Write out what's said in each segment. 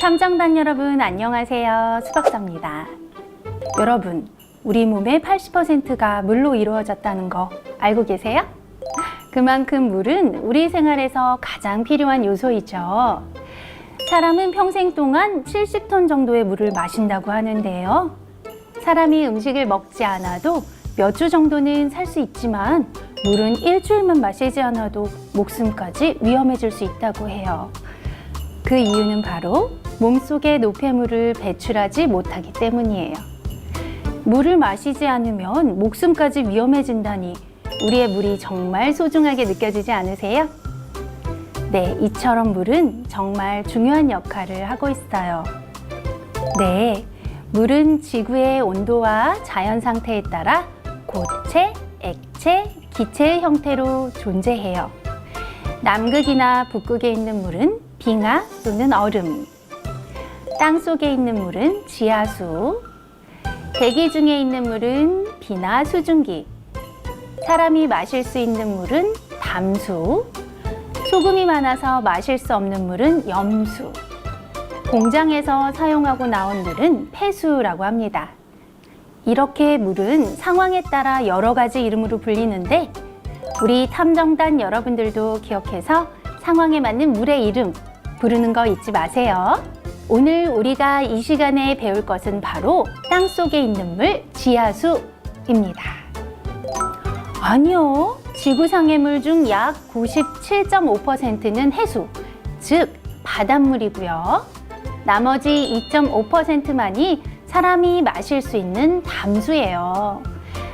탐정단 여러분 안녕하세요. 수박사입니다. 여러분, 우리 몸의 80%가 물로 이루어졌다는 거 알고 계세요? 그만큼 물은 우리 생활에서 가장 필요한 요소이죠. 사람은 평생 동안 70톤 정도의 물을 마신다고 하는데요. 사람이 음식을 먹지 않아도 몇 주 정도는 살 수 있지만 물은 일주일만 마시지 않아도 목숨까지 위험해질 수 있다고 해요. 그 이유는 바로 몸속의 노폐물을 배출하지 못하기 때문이에요. 물을 마시지 않으면 목숨까지 위험해진다니 우리의 물이 정말 소중하게 느껴지지 않으세요? 네, 이처럼 물은 정말 중요한 역할을 하고 있어요. 네, 물은 지구의 온도와 자연 상태에 따라 고체, 액체, 기체의 형태로 존재해요. 남극이나 북극에 있는 물은 빙하 또는 얼음, 땅 속에 있는 물은 지하수, 대기 중에 있는 물은 비나 수증기, 사람이 마실 수 있는 물은 담수, 소금이 많아서 마실 수 없는 물은 염수, 공장에서 사용하고 나온 물은 폐수라고 합니다. 이렇게 물은 상황에 따라 여러 가지 이름으로 불리는데 우리 탐정단 여러분들도 기억해서 상황에 맞는 물의 이름 부르는 거 잊지 마세요. 오늘 우리가 이 시간에 배울 것은 바로 땅 속에 있는 물, 지하수입니다. 아니요, 지구상의 물 중 약 97.5%는 해수, 즉 바닷물이고요. 나머지 2.5%만이 사람이 마실 수 있는 담수예요.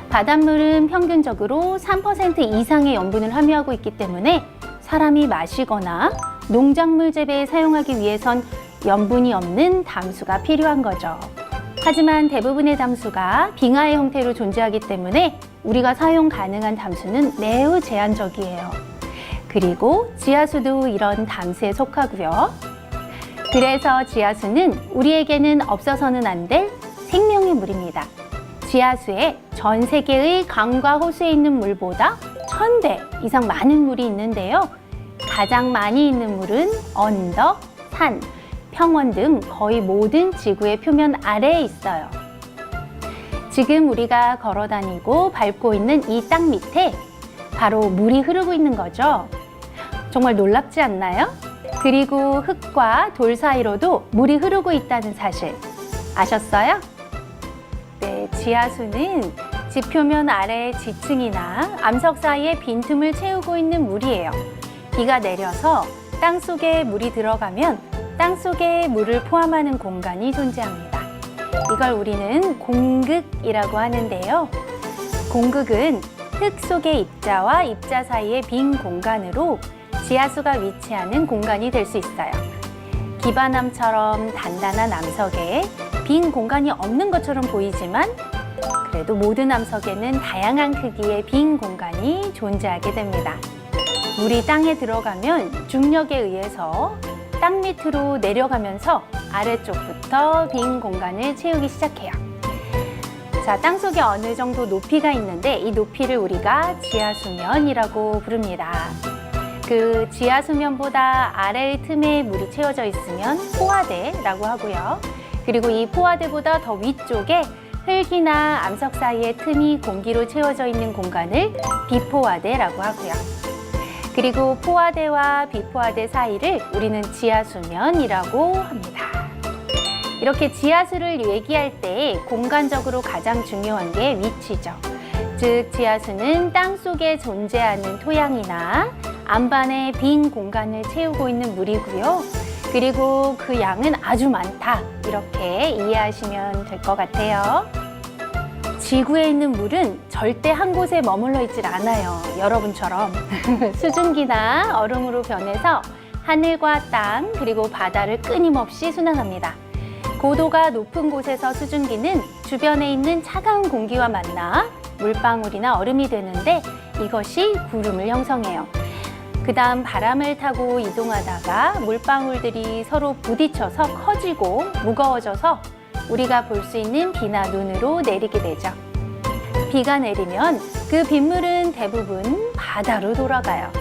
바닷물은 평균적으로 3% 이상의 염분을 함유하고 있기 때문에 사람이 마시거나 농작물 재배에 사용하기 위해선 염분이 없는 담수가 필요한 거죠. 하지만 대부분의 담수가 빙하의 형태로 존재하기 때문에 우리가 사용 가능한 담수는 매우 제한적이에요. 그리고 지하수도 이런 담수에 속하고요. 그래서 지하수는 우리에게는 없어서는 안 될 생명의 물입니다. 지하수에 전 세계의 강과 호수에 있는 물보다 1000배 이상 많은 물이 있는데요. 가장 많이 있는 물은 언덕, 산, 평원 등 거의 모든 지구의 표면 아래에 있어요. 지금 우리가 걸어 다니고 밟고 있는 이 땅 밑에 바로 물이 흐르고 있는 거죠. 정말 놀랍지 않나요? 그리고 흙과 돌 사이로도 물이 흐르고 있다는 사실 아셨어요? 네, 지하수는 지표면 아래의 지층이나 암석 사이에 빈틈을 채우고 있는 물이에요. 비가 내려서 땅 속에 물이 들어가면 땅 속에 물을 포함하는 공간이 존재합니다. 이걸 우리는 공극이라고 하는데요. 공극은 흙 속의 입자와 입자 사이의 빈 공간으로 지하수가 위치하는 공간이 될 수 있어요. 기반암처럼 단단한 암석에 빈 공간이 없는 것처럼 보이지만 그래도 모든 암석에는 다양한 크기의 빈 공간이 존재하게 됩니다. 물이 땅에 들어가면 중력에 의해서 땅 밑으로 내려가면서 아래쪽부터 빈 공간을 채우기 시작해요. 자, 땅 속에 어느 정도 높이가 있는데 이 높이를 우리가 지하수면이라고 부릅니다. 그 지하수면보다 아래의 틈에 물이 채워져 있으면 포화대라고 하고요. 그리고 이 포화대보다 더 위쪽에 흙이나 암석 사이의 틈이 공기로 채워져 있는 공간을 비포화대라고 하고요. 그리고 포화대와 비포화대 사이를 우리는 지하수면이라고 합니다. 이렇게 지하수를 얘기할 때 공간적으로 가장 중요한 게 위치죠. 즉, 지하수는 땅 속에 존재하는 토양이나 안반의 빈 공간을 채우고 있는 물이고요. 그리고 그 양은 아주 많다. 이렇게 이해하시면 될 것 같아요. 지구에 있는 물은 절대 한 곳에 머물러 있질 않아요. 여러분처럼 수증기나 얼음으로 변해서 하늘과 땅 그리고 바다를 끊임없이 순환합니다. 고도가 높은 곳에서 수증기는 주변에 있는 차가운 공기와 만나 물방울이나 얼음이 되는데 이것이 구름을 형성해요. 그 다음 바람을 타고 이동하다가 물방울들이 서로 부딪혀서 커지고 무거워져서 우리가 볼 수 있는 비나 눈으로 내리게 되죠. 비가 내리면 그 빗물은 대부분 바다로 돌아가요.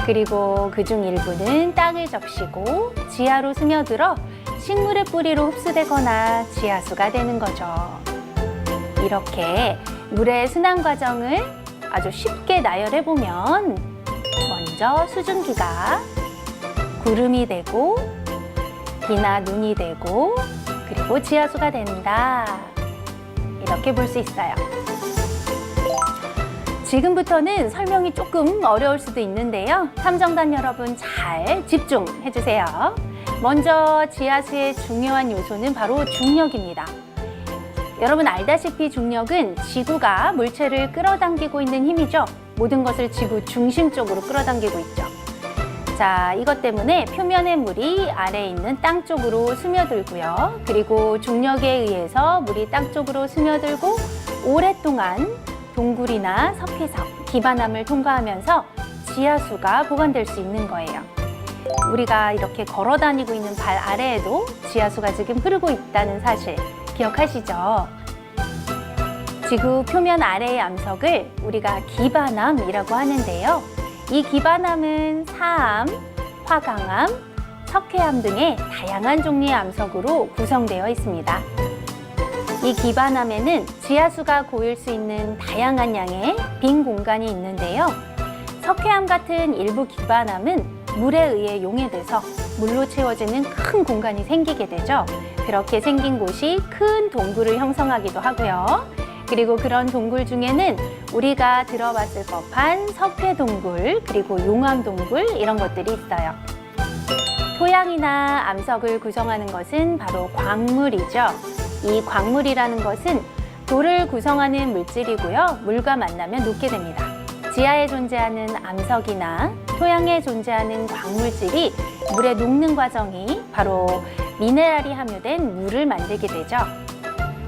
그리고 그중 일부는 땅을 적시고 지하로 스며들어 식물의 뿌리로 흡수되거나 지하수가 되는 거죠. 이렇게 물의 순환 과정을 아주 쉽게 나열해 보면 먼저 수증기가 구름이 되고 비나 눈이 되고 그리고 지하수가 된다. 이렇게 볼 수 있어요. 지금부터는 설명이 조금 어려울 수도 있는데요. 탐정단 여러분 잘 집중해 주세요. 먼저 지하수의 중요한 요소는 바로 중력입니다. 여러분 알다시피 중력은 지구가 물체를 끌어당기고 있는 힘이죠. 모든 것을 지구 중심 쪽으로 끌어당기고 있죠. 자, 이것 때문에 표면의 물이 아래에 있는 땅 쪽으로 스며들고요. 그리고 중력에 의해서 물이 땅 쪽으로 스며들고 오랫동안 동굴이나 석회석, 기반암을 통과하면서 지하수가 보관될 수 있는 거예요. 우리가 이렇게 걸어 다니고 있는 발 아래에도 지하수가 지금 흐르고 있다는 사실 기억하시죠? 지구 표면 아래의 암석을 우리가 기반암이라고 하는데요. 이 기반암은 사암, 화강암, 석회암 등의 다양한 종류의 암석으로 구성되어 있습니다. 이 기반암에는 지하수가 고일 수 있는 다양한 양의 빈 공간이 있는데요. 석회암 같은 일부 기반암은 물에 의해 용해돼서 물로 채워지는 큰 공간이 생기게 되죠. 그렇게 생긴 곳이 큰 동굴을 형성하기도 하고요. 그리고 그런 동굴 중에는 우리가 들어봤을 법한 석회동굴, 그리고 용암동굴 이런 것들이 있어요. 토양이나 암석을 구성하는 것은 바로 광물이죠. 이 광물이라는 것은 돌을 구성하는 물질이고요. 물과 만나면 녹게 됩니다. 지하에 존재하는 암석이나 토양에 존재하는 광물질이 물에 녹는 과정이 바로 미네랄이 함유된 물을 만들게 되죠.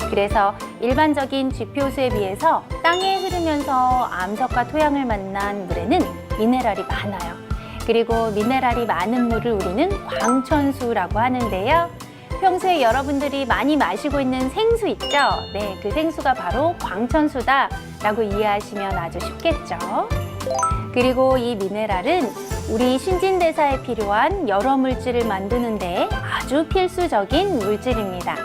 그래서 일반적인 지표수에 비해서 땅에 흐르면서 암석과 토양을 만난 물에는 미네랄이 많아요. 그리고 미네랄이 많은 물을 우리는 광천수라고 하는데요. 평소에 여러분들이 많이 마시고 있는 생수 있죠? 네, 그 생수가 바로 광천수다라고 이해하시면 아주 쉽겠죠. 그리고 이 미네랄은 우리 신진대사에 필요한 여러 물질을 만드는 데 아주 필수적인 물질입니다.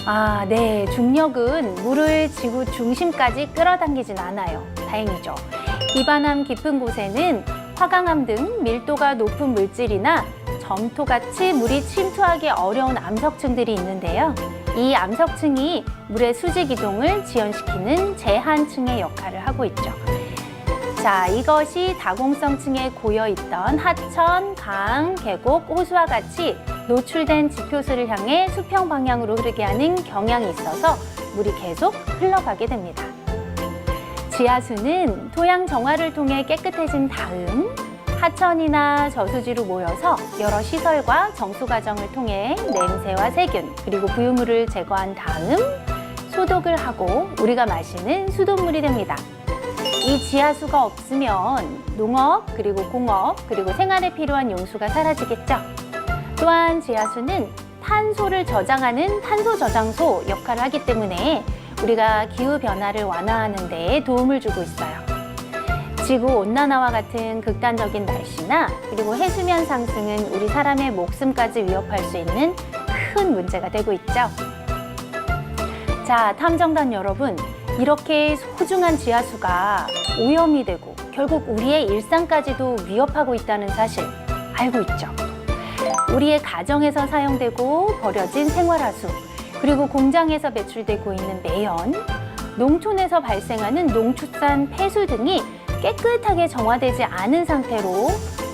아, 네. 중력은 물을 지구 중심까지 끌어당기진 않아요. 다행이죠. 기반암 깊은 곳에는 화강암 등 밀도가 높은 물질이나 점토같이 물이 침투하기 어려운 암석층들이 있는데요. 이 암석층이 물의 수직 이동을 지연시키는 제한층의 역할을 하고 있죠. 자, 이것이 다공성층에 고여있던 하천, 강, 계곡, 호수와 같이 노출된 지표수를 향해 수평 방향으로 흐르게 하는 경향이 있어서 물이 계속 흘러가게 됩니다. 지하수는 토양 정화를 통해 깨끗해진 다음 하천이나 저수지로 모여서 여러 시설과 정수 과정을 통해 냄새와 세균 그리고 부유물을 제거한 다음 소독을 하고 우리가 마시는 수돗물이 됩니다. 이 지하수가 없으면 농업, 그리고 공업, 그리고 생활에 필요한 용수가 사라지겠죠. 또한 지하수는 탄소를 저장하는 탄소 저장소 역할을 하기 때문에 우리가 기후변화를 완화하는 데 도움을 주고 있어요. 지구온난화와 같은 극단적인 날씨나 그리고 해수면 상승은 우리 사람의 목숨까지 위협할 수 있는 큰 문제가 되고 있죠. 자, 탐정단 여러분, 이렇게 소중한 지하수가 오염이 되고 결국 우리의 일상까지도 위협하고 있다는 사실 알고 있죠? 우리의 가정에서 사용되고 버려진 생활하수, 그리고 공장에서 배출되고 있는 매연, 농촌에서 발생하는 농축산 폐수 등이 깨끗하게 정화되지 않은 상태로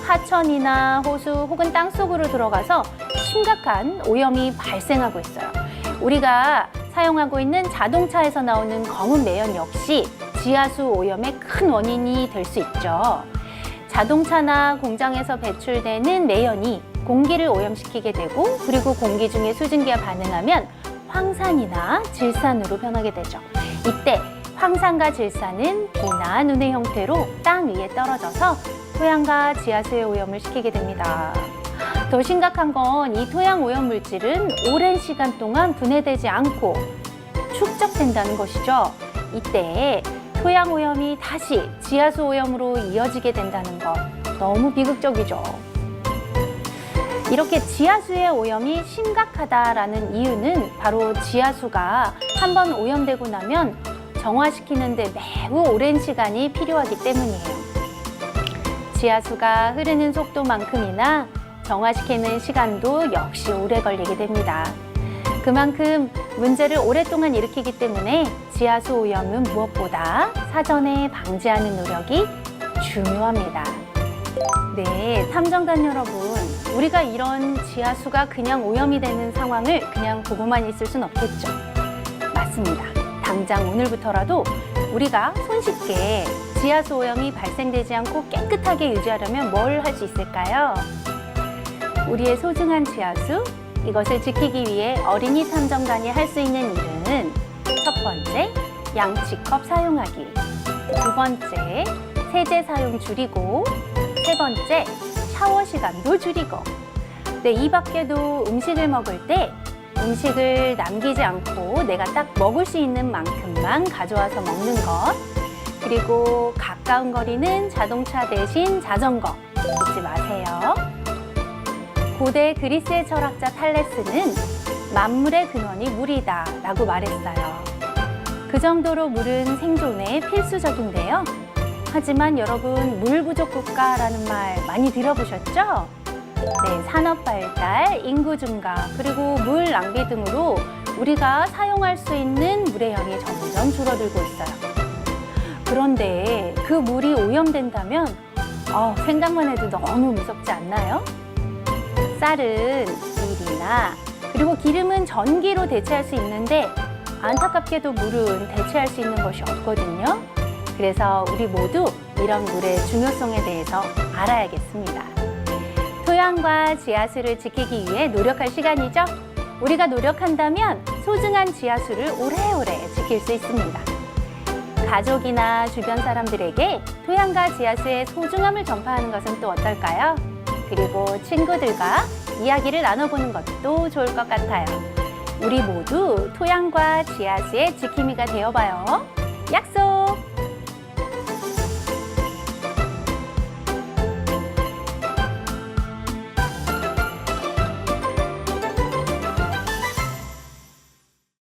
하천이나 호수 혹은 땅속으로 들어가서 심각한 오염이 발생하고 있어요. 우리가 사용하고 있는 자동차에서 나오는 검은 매연 역시 지하수 오염의 큰 원인이 될 수 있죠. 자동차나 공장에서 배출되는 매연이 공기를 오염시키게 되고 그리고 공기 중에 수증기와 반응하면 황산이나 질산으로 변하게 되죠. 이때 황산과 질산은 비나 눈의 형태로 땅 위에 떨어져서 토양과 지하수의 오염을 시키게 됩니다. 더 심각한 건 이 토양 오염 물질은 오랜 시간 동안 분해되지 않고 축적된다는 것이죠. 이때 토양 오염이 다시 지하수 오염으로 이어지게 된다는 것 너무 비극적이죠. 이렇게 지하수의 오염이 심각하다라는 이유는 바로 지하수가 한번 오염되고 나면 정화시키는데 매우 오랜 시간이 필요하기 때문이에요. 지하수가 흐르는 속도만큼이나 정화시키는 시간도 역시 오래 걸리게 됩니다. 그만큼 문제를 오랫동안 일으키기 때문에 지하수 오염은 무엇보다 사전에 방지하는 노력이 중요합니다. 네, 탐정단 여러분, 우리가 이런 지하수가 그냥 오염이 되는 상황을 그냥 보고만 있을 순 없겠죠. 맞습니다. 당장 오늘부터라도 우리가 손쉽게 지하수 오염이 발생되지 않고 깨끗하게 유지하려면 뭘 할 수 있을까요? 우리의 소중한 지하수, 이것을 지키기 위해 어린이 탐정단이 할 수 있는 일은 첫 번째, 양치컵 사용하기. 두 번째, 세제 사용 줄이고. 세 번째, 샤워 시간도 줄이고. 네, 이 밖에도 음식을 먹을 때 음식을 남기지 않고 내가 딱 먹을 수 있는 만큼만 가져와서 먹는 것. 그리고 가까운 거리는 자동차 대신 자전거 잊지 마세요. 고대 그리스의 철학자 탈레스는 만물의 근원이 물이다 라고 말했어요. 그 정도로 물은 생존에 필수적인데요. 하지만 여러분, 물 부족 국가라는 말 많이 들어보셨죠? 네, 산업 발달, 인구 증가, 그리고 물 낭비 등으로 우리가 사용할 수 있는 물의 양이 점점 줄어들고 있어요. 그런데 그 물이 오염된다면 생각만 해도 너무 무섭지 않나요? 쌀은 밀이나 그리고 기름은 전기로 대체할 수 있는데 안타깝게도 물은 대체할 수 있는 것이 없거든요. 그래서 우리 모두 이런 물의 중요성에 대해서 알아야겠습니다. 토양과 지하수를 지키기 위해 노력할 시간이죠. 우리가 노력한다면 소중한 지하수를 오래오래 지킬 수 있습니다. 가족이나 주변 사람들에게 토양과 지하수의 소중함을 전파하는 것은 또 어떨까요? 그리고 친구들과 이야기를 나눠보는 것도 좋을 것 같아요. 우리 모두 토양과 지하수의 지킴이가 되어봐요. 약속!